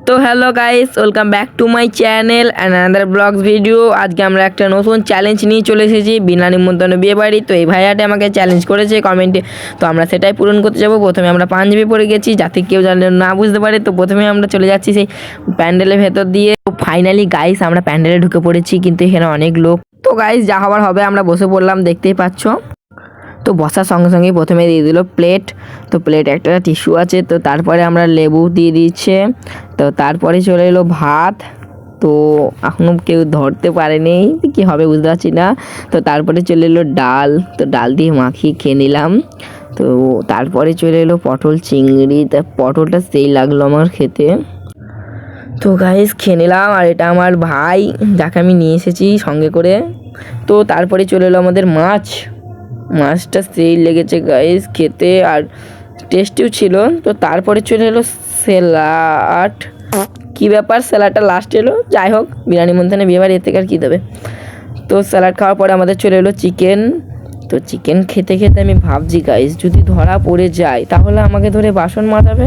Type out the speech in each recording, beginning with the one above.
তো hello guys, welcome back to my channel and another blogs video. আজকে আমরা একটা নতুন চ্যালেঞ্জ নিয়ে চলে এসেছি, বিনা নিমন্ত্রণে বিয়ে বাড়ি। তো এই ভাইয়াটা আমাকে চ্যালেঞ্জ করেছে কমেন্টে, তো আমরা সেটাই পূরণ করতে যাবো। প্রথমে আমরা পাঞ্জাবি পরে গেছি যাতে কেউ জানলে না বুঝতে পারে। তো প্রথমে আমরা চলে যাচ্ছি সেই প্যান্ডেলের ভেতর দিয়ে। তো ফাইনালি গাইস আমরা প্যান্ডেলে ঢুকে পড়েছি, কিন্তু এখানে অনেক লোক। তো গাইস যা হবার হবে, আমরা বসে পড়লাম, দেখতেই পাচ্ছ। তো বসার সঙ্গে সঙ্গেই প্রথমে দিয়ে দিল প্লেট। তো প্লেট একটা টিস্যু আছে, তো তারপরে আমরা লেবু দিয়ে দিচ্ছে। তো তারপরে চলে এলো ভাত। তো এখনও কেউ ধরতে পারেনি কী হবে বুঝতে পারছি না। তো তারপরে চলে এলো ডাল, তো ডাল দিয়ে মাখিয়ে খেয়ে নিলাম। তো তারপরে চলে এলো পটল চিংড়ি, তা পটলটা সেই লাগলো আমার খেতে। তো গাইস খেয়ে নিলাম, আর এটা আমার ভাই যাকে আমি নিয়ে এসেছি সঙ্গে করে। তো তারপরে চলে এলো আমাদের মাছটা সেই লেগেছে গাইস খেতে, আর টেস্টিও ছিল। তো তারপরে চলে এলো স্যালাড। কী ব্যাপার, স্যালাডটা লাস্ট এলো, যাই হোক বিরিয়ানি মন্থনে বিয়ে বাড়ি, এর থেকে আর কী দেবে। তো স্যালাড খাওয়ার পরে আমাদের চলে এলো চিকেন। তো চিকেন খেতে খেতে আমি ভাবছি গাইস, যদি ধরা পড়ে যায় তাহলে আমাকে ধরে বাসন মাজাবে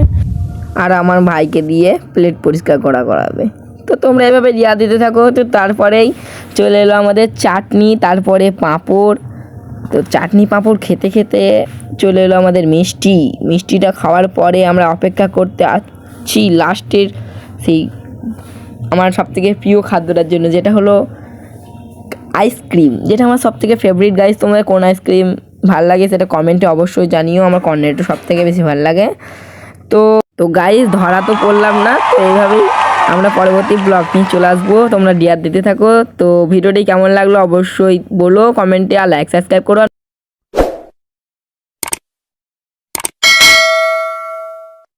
আর আমার ভাইকে দিয়ে প্লেট পরিষ্কার করাবে। তো তোমরা এভাবে রিয়া দিতে থাকো। তো তারপরেই চলে এলো আমাদের চাটনি, তারপরে পাঁপড়। তো চাটনি পাঁপড় খেতে খেতে চলে এলো আমাদের মিষ্টিটা খাওয়ার পরে আমরা অপেক্ষা করতে আছি লাস্টের সেই আমার সবথেকে প্রিয় খাদ্যটার জন্য, যেটা হলো আইসক্রিম, যেটা আমার সবথেকে ফেভারিট। গাইস তোমাদের কোন আইসক্রিম ভালো লাগে সেটা কমেন্টে অবশ্যই জানিও। আমার কর্নেটো সবথেকে বেশি ভালো লাগে। তো তো গাইস ধরা তো পড়লাম না, তো এইভাবেই আমরা পরবর্তী ব্লগ নিয়ে চলে আসবো। তোমরা ডিয়ার দিতে থাকো। তো ভিডিওটি কেমন লাগলো অবশ্যই বলো কমেন্টে, আর লাইক সাবস্ক্রাইব করো।